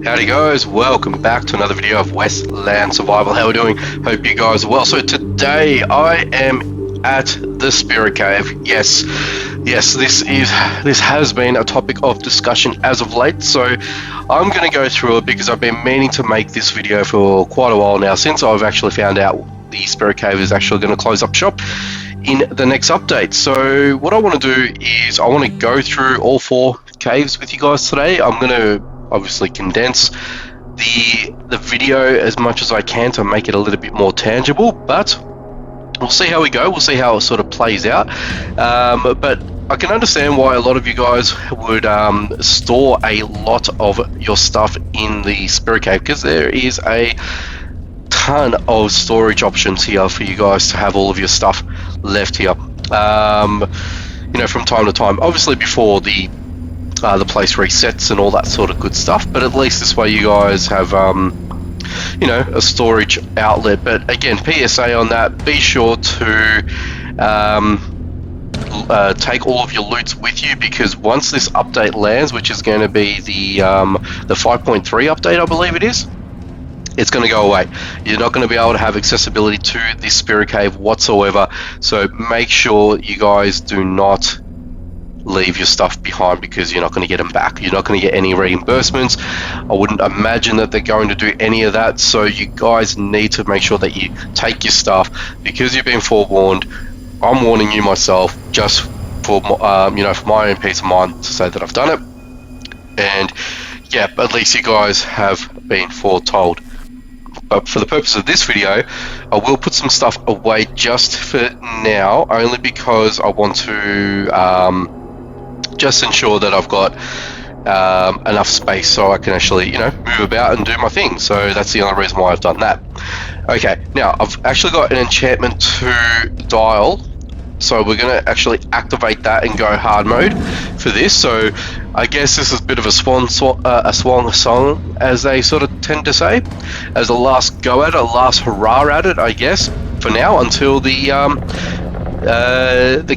Howdy guys, welcome back to another video of Westland Survival. How are we doing? Hope you guys are well. So today I am at the Spirit Cave. Yes, this has been a topic of discussion as of late, so I'm going to go through it because I've been meaning to make this video for quite a while now, since I've actually found out the Spirit Cave is actually going to close up shop in the next update. So what I want to do is I want to go through all 4 caves with you guys today. I'm going to obviously condense the video as much as I can to make it a little bit more tangible, but we'll see how we go. We'll see how it sort of plays out. But I can understand why a lot of you guys would store a lot of your stuff in the Spirit Cave, because there is a ton of storage options here for you guys to have all of your stuff left here. You know, from time to time, obviously before the place resets and all that sort of good stuff, but at least this way you guys have you know, a storage outlet. But again, PSA on that, be sure to take all of your loots with you, because once this update lands, which is going to be the 5.3 update, I believe it is, it's going to go away. You're not going to be able to have accessibility to this Spirit Cave whatsoever, so make sure you guys do not leave your stuff behind, because you're not going to get them back. You're not going to get any reimbursements. I wouldn't imagine that they're going to do any of that, so you guys need to make sure that you take your stuff, because you've been forewarned. I'm warning you myself, just for you know, for my own peace of mind, to say that I've done it. And yeah, at least you guys have been foretold. But for the purpose of this video, I will put some stuff away just for now, only because I want to just ensure that I've got enough space so I can actually, you know, move about and do my thing. So that's the only reason why I've done that. Okay, now I've actually got an enchantment to dial, so we're going to actually activate that and go hard mode for this. So I guess this is a bit of a swan song, as they sort of tend to say, as a last go at it, a last hurrah at it, I guess, for now, until the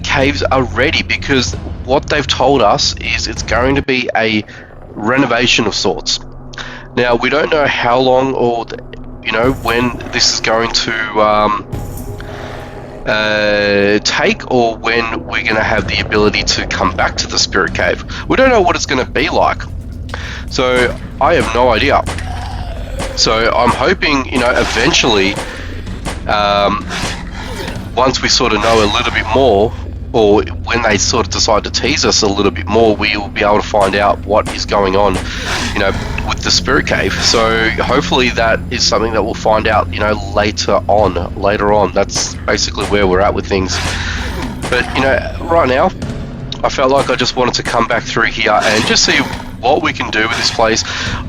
caves are ready, because what they've told us is it's going to be a renovation of sorts. Now, we don't know how long, or you know, when this is going to take, or when we're going to have the ability to come back to the Spirit Cave. We don't know what it's going to be like, so I have no idea. So I'm hoping, you know, eventually, once we sort of know a little bit more, or when they sort of decide to tease us a little bit more, we will be able to find out what is going on, you know, with the Spirit Cave. So hopefully that is something that we'll find out, you know, later on. That's basically where we're at with things. But, you know, right now, I felt like I just wanted to come back through here and just see what we can do with this place.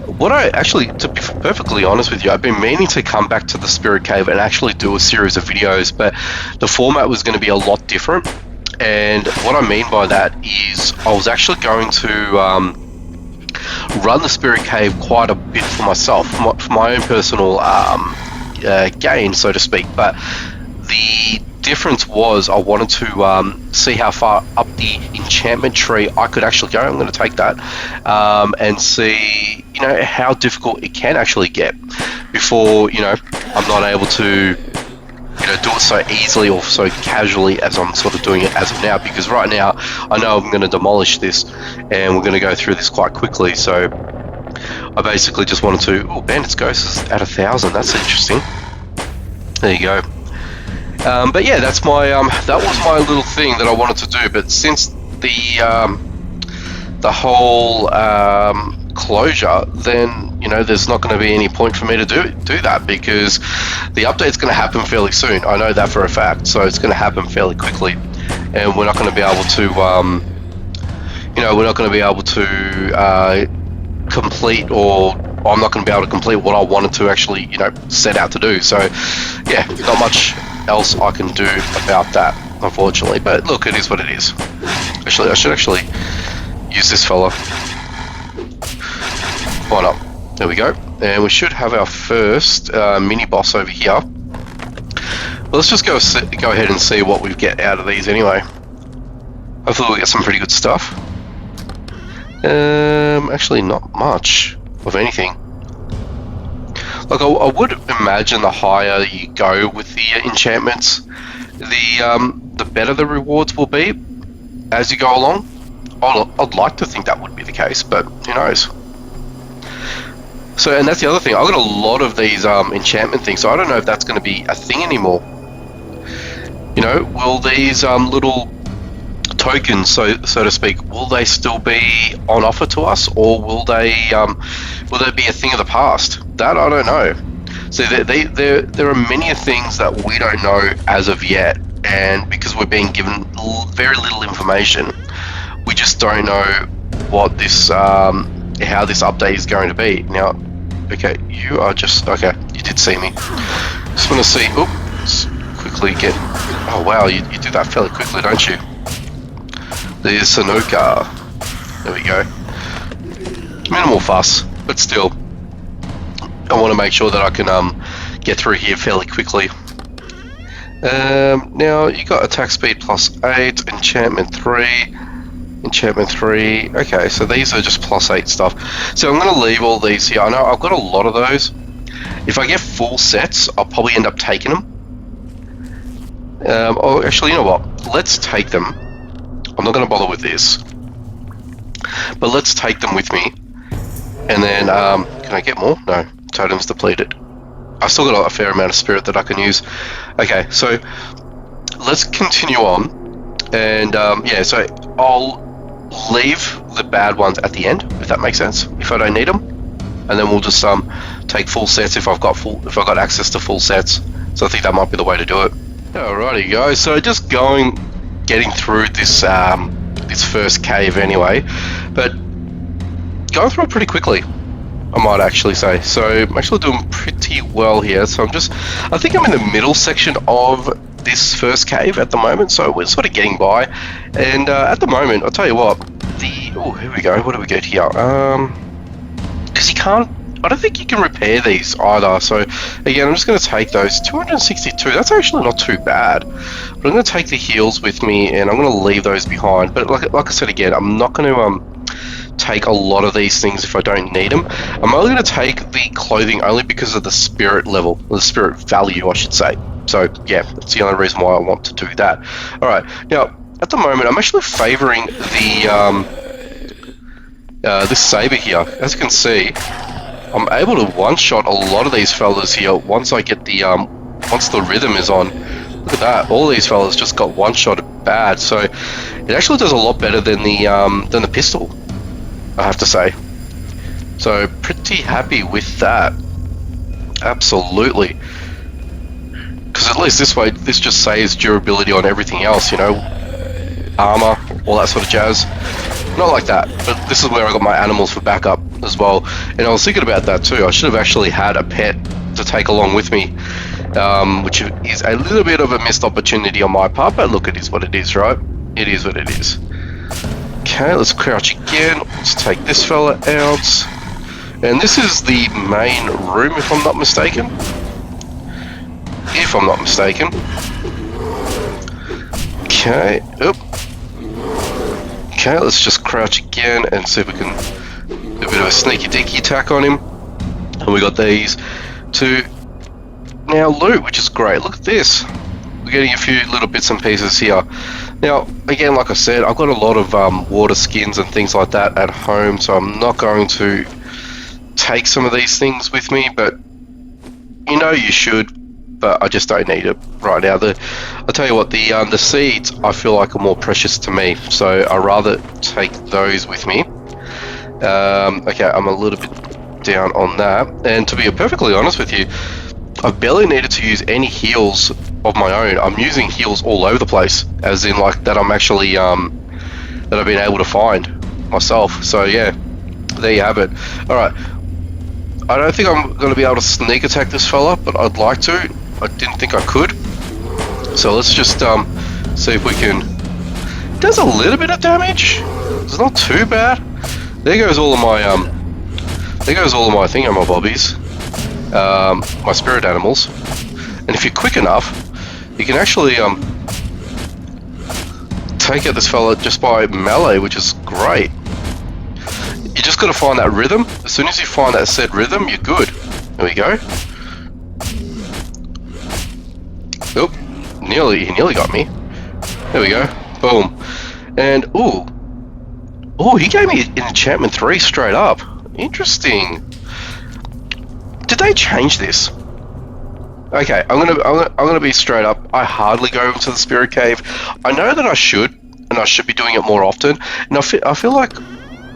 What I actually, to be perfectly honest with you, I've been meaning to come back to the Spirit Cave and actually do a series of videos, but the format was going to be a lot different. And what I mean by that is I was actually going to run the Spirit Cave quite a bit for myself, for my own personal gain, so to speak. But the difference was I wanted to see how far up the enchantment tree I could actually go. I'm going to take that and see, you know, how difficult it can actually get before, you know, I'm not able to, you know, do it so easily or so casually as I'm sort of doing it as of now, because right now I know I'm going to demolish this and we're going to go through this quite quickly. So I basically just wanted to, oh, Bandit's Ghost is at 1,000, that's interesting. There you go. But yeah, that's my that was my little thing that I wanted to do. But since the whole closure, then, you know, there's not going to be any point for me to do that, because the update's going to happen fairly soon. I know that for a fact, so it's going to happen fairly quickly, and we're not going to be able to you know, we're not going to be able to complete, or I'm not going to be able to complete what I wanted to actually, you know, set out to do. So yeah, not much else I can do about that, unfortunately. But look, it is what it is. Actually, I should actually use this fella. Why not? There we go. And we should have our first mini boss over here. Well, let's just go ahead and see what we get out of these anyway. Hopefully we'll get some pretty good stuff. Actually not much of anything. Like I would imagine the higher you go with the enchantments, the better the rewards will be as you go along. I'd like to think that would be the case, but who knows? So, and that's the other thing. I've got a lot of these enchantment things, so I don't know if that's going to be a thing anymore. You know, will these little tokens, so to speak, will they still be on offer to us, or will they be a thing of the past? That I don't know. So there are many things that we don't know as of yet, and because we're being given very little information, we just don't know what this how this update is going to be. Now, okay, you are just okay. You did see me. Just want to see. Oops, quickly get. Oh wow, you do that fairly quickly, don't you? There's Sanoka. There we go. Minimal fuss, but still, I want to make sure that I can get through here fairly quickly. Now you got attack speed +8, enchantment 3. Enchantment 3. Okay, so these are just +8 stuff. So I'm going to leave all these here. I know I've got a lot of those. If I get full sets, I'll probably end up taking them. Oh, actually, you know what? Let's take them. I'm not going to bother with this. But let's take them with me. And then, can I get more? No. Totem's depleted. I've still got a fair amount of spirit that I can use. Okay, so let's continue on. And, yeah, so I'll leave the bad ones at the end, if that makes sense, if I don't need them, and then we'll just take full sets if I've got access to full sets. So I think that might be the way to do it. Alrighty guys, so just getting through this this first cave anyway, but going through it pretty quickly, I might actually say. So I'm actually doing pretty well here. So I think I'm in the middle section of this first cave at the moment, so we're sort of getting by. And at the moment, I'll tell you what, oh, here we go. What do we get here? Because I don't think you can repair these either. So again, I'm just going to take those 262. That's actually not too bad. But I'm going to take the heals with me, and I'm going to leave those behind. But like I said again, I'm not going to take a lot of these things if I don't need them. I'm only going to take the clothing only because of the spirit level, the spirit value, I should say. So yeah, that's the only reason why I want to do that. All right, now at the moment I'm actually favoring the this saber here. As you can see, I'm able to one-shot a lot of these fellas here once I get the once the rhythm is on. Look at that! All these fellas just got one-shotted bad. So it actually does a lot better than the pistol, I have to say. So pretty happy with that. Absolutely. Because at least this way, this just saves durability on everything else, you know, armor, all that sort of jazz. Not like that, but this is where I got my animals for backup as well. And I was thinking about that too. I should have actually had a pet to take along with me, which is a little bit of a missed opportunity on my part, but look, it is what it is, right? It is what it is. Okay, let's crouch again. Let's take this fella out. And this is the main room, if I'm not mistaken. If I'm not mistaken. Okay, oop. Okay, let's just crouch again and see if we can do a bit of a sneaky deaky attack on him. And we got these to now loot, which is great. Look at this. We're getting a few little bits and pieces here. Now, again, like I said, I've got a lot of water skins and things like that at home, so I'm not going to take some of these things with me, but you know you should. But I just don't need it right now. I'll tell you what, the seeds I feel like are more precious to me, so I'd rather take those with me. Okay, I'm a little bit down on that, and to be perfectly honest with you, I've barely needed to use any heals of my own. I'm using heals all over the place, as in like that I'm actually that I've been able to find myself. So yeah, there you have it. All right, I don't think I'm going to be able to sneak attack this fella, but I'd like to. I didn't think I could. So let's just see if we can. It does a little bit of damage. It's not too bad. There goes all of my there goes all of my thingamabobbies, my spirit animals. And if you're quick enough, you can actually take out this fella just by melee, which is great. You just got to find that rhythm. As soon as you find that said rhythm, you're good. There we go. Oop. He nearly got me. There we go. Boom. And, ooh. Oh, he gave me an enchantment 3 straight up. Interesting. Did they change this? Okay, I'm gonna be straight up. I hardly go into the spirit cave. I know that I should, and I should be doing it more often. And I feel like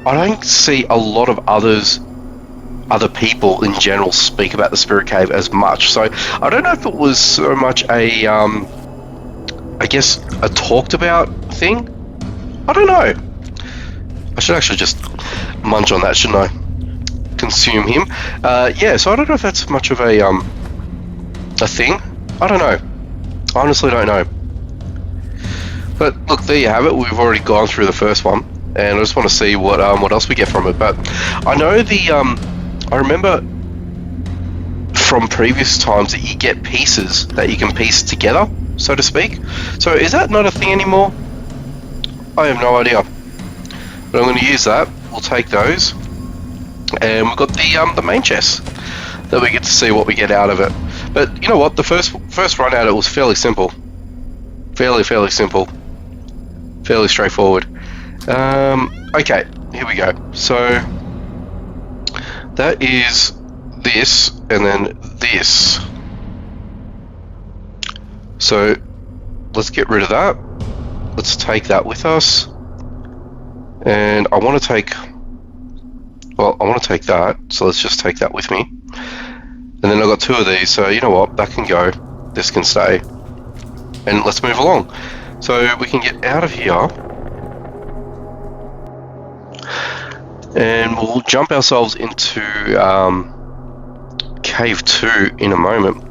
I don't see a lot of other people in general speak about the spirit cave as much. So I don't know if it was so much a I guess a talked about thing. I don't know. I should actually just munch on that, shouldn't I? Consume him. Yeah, so I don't know if that's much of a thing. I don't know. I honestly don't know. But look, there you have it. We've already gone through the first one, and I just want to see what else we get from it. But I know I remember from previous times that you get pieces that you can piece together, so to speak. So is that not a thing anymore? I have no idea. But I'm going to use that. We'll take those, and we've got the main chest that we get to see what we get out of it. But you know what? The first run at it was fairly simple, fairly simple, fairly straightforward. Okay, here we go. So that is this, and then this. So let's get rid of that. Let's take that with us. And I want to take that, so let's just take that with me. And then I've got 2 of these, so you know what, that can go, this can stay. And let's move along. So we can get out of here. And we'll jump ourselves into Cave 2 in a moment.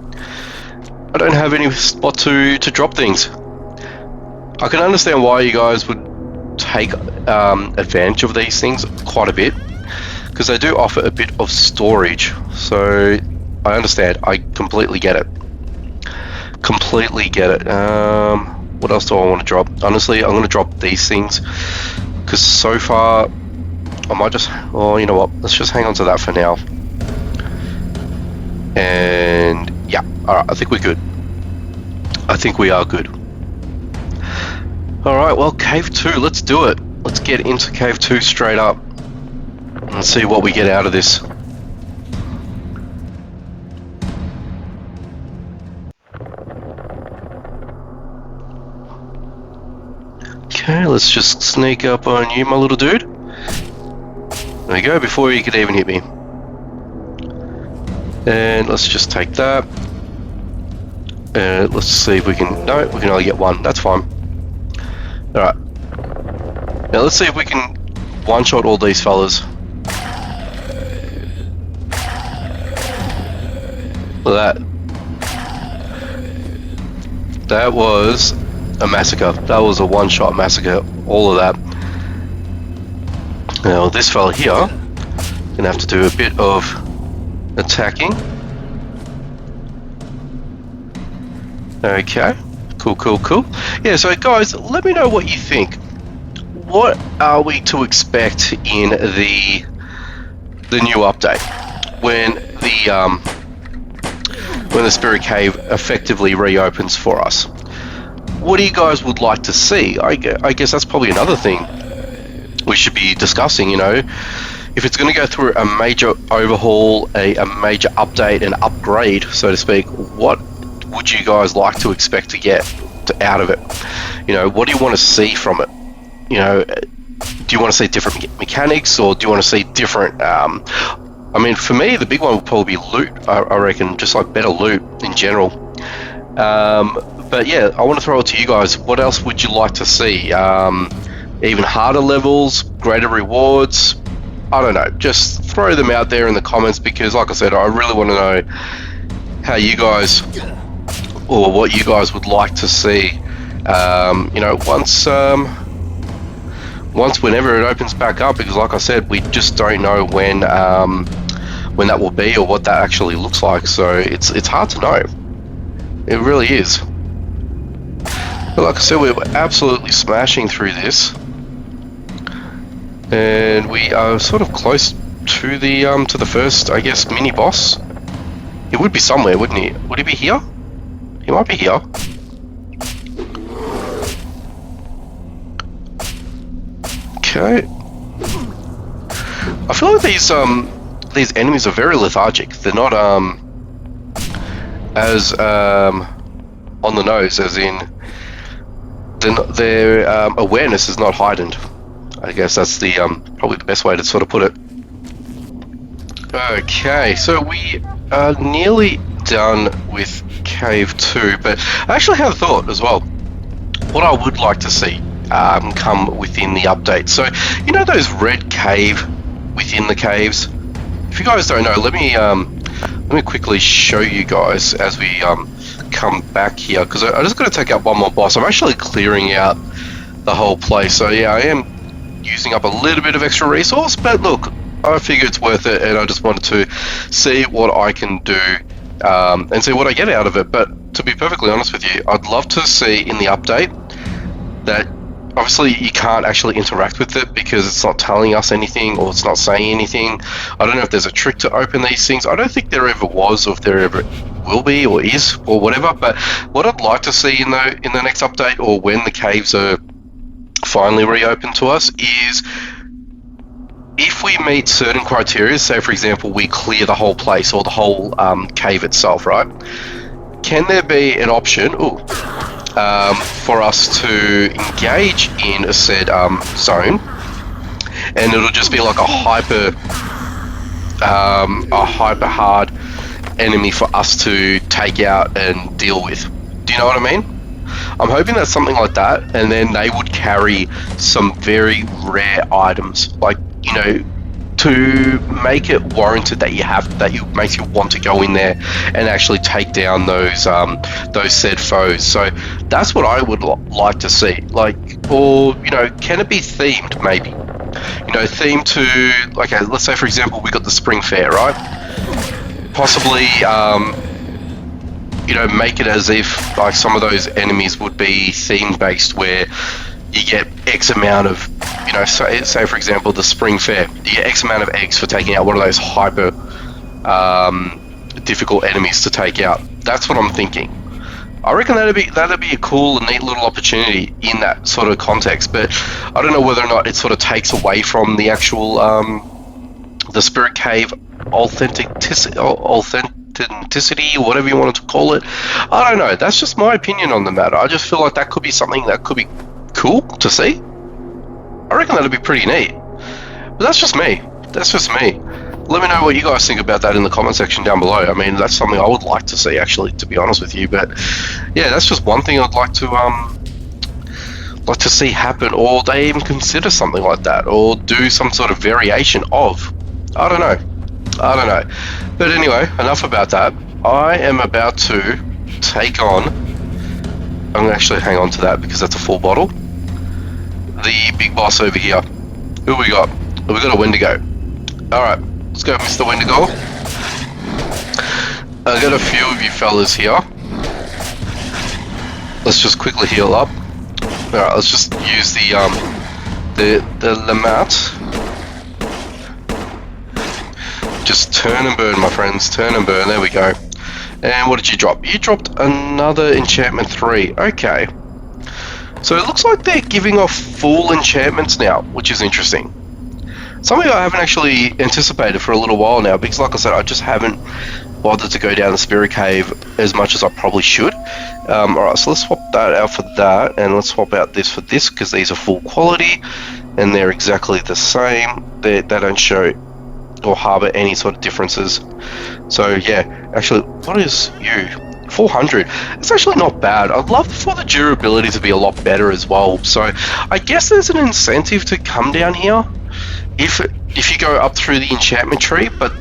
I don't have any spot to drop things. I can understand why you guys would take advantage of these things quite a bit, because they do offer a bit of storage. So I understand. I completely get it. Completely get it. What else do I want to drop? Honestly, I'm going to drop these things, because so far I might just... Oh, you know what? Let's just hang on to that for now. And yeah, alright, I think we're good. I think we are good. Alright, well, Cave 2, let's do it. Let's get into Cave 2 straight up and see what we get out of this. Okay, let's just sneak up on you, my little dude. There we go, before you could even hit me. And let's just take that. Let's see if we can... No, we can only get 1. That's fine. Alright. Now let's see if we can one-shot all these fellas. Look at that. That was a massacre. That was a one-shot massacre. All of that. Now this fella here, gonna have to do a bit of attacking. Okay. Cool. Yeah, so guys, let me know what you think. What are we to expect in the new update when the Spirit Cave effectively reopens for us? What do you guys would like to see? I guess that's probably another thing we should be discussing, you know. If it's going to go through a major overhaul, a major update and upgrade, so to speak, what would you guys like to expect to get out of it? You know, what do you want to see from it? You know, do you want to see different mechanics, or do you want to see different... I mean, for me, the big one would probably be loot, I reckon, just like better loot in general. But yeah, I want to throw it to you guys. What else would you like to see? Even harder levels, greater rewards? I don't know. Just throw them out there in the comments, because like I said, I really want to know how you guys, or what you guys would like to see. You know, once whenever it opens back up, because like I said, we just don't know when that will be, or what that actually looks like. So it's hard to know. It really is. But like I said, we're absolutely smashing through this, and we are sort of close to the first, I guess, mini boss. He would be somewhere, wouldn't he? Would he be here? He might be here. Okay. I feel like these enemies are very lethargic. They're not as on the nose, as in their awareness is not heightened. I guess that's the probably the best way to sort of put it. Okay, so we are nearly done with Cave 2, but I actually have a thought as well. What I would like to see come within the update. So, you know those red cave within the caves? If you guys don't know, let me quickly show you guys as we come back here, because I just got to take out one more boss. I'm actually clearing out the whole place, so yeah, I am using up a little bit of extra resource, but look, I figure it's worth it, and I just wanted to see what I can do and see what I get out of it. But to be perfectly honest with you, I'd love to see in the update that obviously you can't actually interact with it because it's not telling us anything, or it's not saying anything. I don't know if there's a trick to open these things. I don't think there ever was, or if there ever will be, or is, or whatever. But what I'd like to see in the next update, or when the caves are finally reopened to us, is if we meet certain criteria, say for example we clear the whole place or the whole cave itself, right? Can there be an option for us to engage in a said zone, and it'll just be like a hyper hard enemy for us to take out and deal with? Do you know what I mean? I'm hoping that's something like that, and then they would carry some very rare items, like, you know, to make it warranted that makes you want to go in there and actually take down those said foes. So that's what I would like to see. Like, or, you know, can it be themed maybe? You know, themed to, like, let's say for example we got the spring fair, right? Possibly you know, make it as if like some of those enemies would be theme based, where you get X amount of, you know, say for example the spring fair, you get X amount of eggs for taking out one of those hyper difficult enemies to take out. That's what I'm thinking. I reckon that'd be a cool and neat little opportunity in that sort of context, but I don't know whether or not it sort of takes away from the actual the Spirit Cave authenticity, or whatever you wanted to call it. I don't know. That's just my opinion on the matter. I just feel like that could be something that could be cool to see. I reckon that'd be pretty neat. But that's just me. That's just me. Let me know what you guys think about that in the comment section down below. I mean, that's something I would like to see, actually, to be honest with you. But yeah, that's just one thing I'd like to see happen, or they even consider something like that, or do some sort of variation of. I don't know. But anyway, enough about that. I am about to take on, I'm going to actually hang on to that because that's a full bottle, the big boss over here. Who we got? We got a Wendigo. Alright, let's go, Mr. Wendigo. I got a few of you fellas here. Let's just quickly heal up. Alright, let's just use the Lamat. Just turn and burn, my friends. Turn and burn. There we go. And what did you drop? You dropped another enchantment 3. Okay. So it looks like they're giving off full enchantments now, which is interesting. Something I haven't actually anticipated for a little while now, because like I said, I just haven't bothered to go down the Spirit Cave as much as I probably should. Alright, so let's swap that out for that, and let's swap out this for this, because these are full quality, and they're exactly the same. They don't show or harbor any sort of differences. So yeah, actually, what is you? 400. It's actually not bad. I'd love for the durability to be a lot better as well. So I guess there's an incentive to come down here if you go up through the enchantment tree, but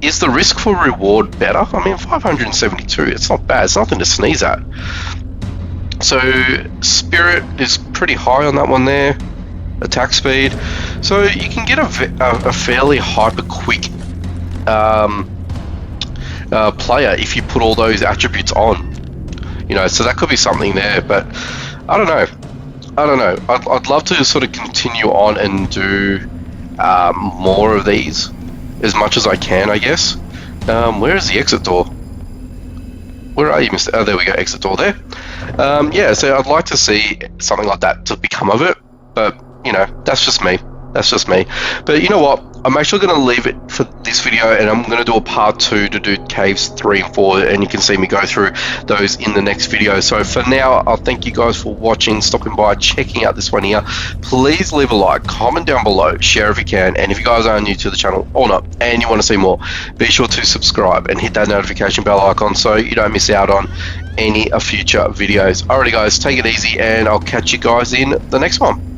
is the risk for reward better? I mean, 572, it's not bad. It's nothing to sneeze at. So spirit is pretty high on that one there. Attack speed, so you can get a fairly hyper quick player if you put all those attributes on, you know, so that could be something there. But I don't know. I'd love to sort of continue on and do more of these as much as I can, I guess, Where is the exit door? Where are you, Mr.? Oh, there we go, exit door there. Yeah, so I'd like to see something like that to become of it, but, you know, that's just me. That's just me. But you know what? I'm actually going to leave it for this video, and I'm going to do a part 2 to do caves 3 and 4, and you can see me go through those in the next video. So for now, I'll thank you guys for watching, stopping by, checking out this one here. Please leave a like, comment down below, share if you can, and if you guys are new to the channel or not, and you want to see more, be sure to subscribe and hit that notification bell icon so you don't miss out on any future videos. Alrighty guys, take it easy, and I'll catch you guys in the next one.